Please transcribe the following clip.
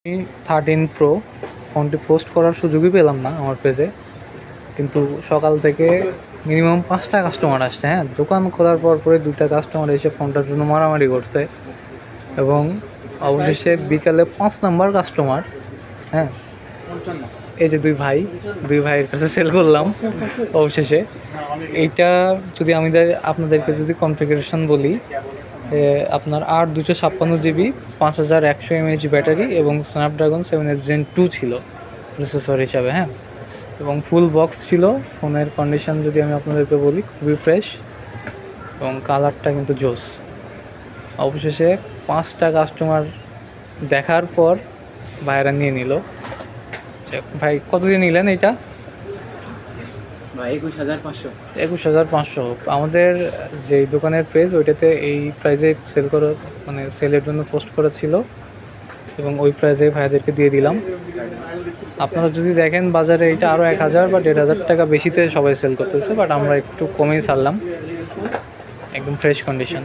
আমি 13 প্রো ফোনটি পোস্ট করার সুযোগই পেলাম না আমার পেজে। কিন্তু সকাল থেকে মিনিমাম 5টা কাস্টমার আসছে। হ্যাঁ, দোকান খোলার পরে 2টা কাস্টমার এসে ফোনটার জন্য মারামারি করছে এবং অবশেষে বিকালে 5 নাম্বার কাস্টমার, হ্যাঁ, এই যে দুই ভাইয়ের কাছে সেল করলাম অবশেষে। এইটা যদি আপনাদেরকে যদি কনফিগারেশন বলি, আপনার 256 জিবি 5100 mAh ব্যাটারি এবং স্ন্যাপড্রাগন 7s Gen 2 ছিল প্রসেসর হিসাবে, হ্যাঁ, এবং ফুল বক্স ছিল। ফোনের কন্ডিশন যদি আমি আপনাদেরকে বলি, খুবই ফ্রেশ এবং কালারটা কিন্তু জোস। অবশেষে 5টা কাস্টমার দেখার পর ভাইয়েরা নিয়ে নিল। ভাই কত দিয়ে নিলেন এটা? 21,500। আমাদের যে দোকানের পেজ ওইটাতে এই প্রাইজে সেল করা, মানে সেলের জন্য পোস্ট করা ছিল এবং ওই প্রাইজে ভাইদেরকে দিয়ে দিলাম। আপনারা যদি দেখেন বাজারে এটা আরও 1,000 বা 1,500 টাকা বেশিতে সবাই সেল করতেছে, বাট আমরা একটু কমেই ছাড়লাম। একদম ফ্রেশ কন্ডিশন।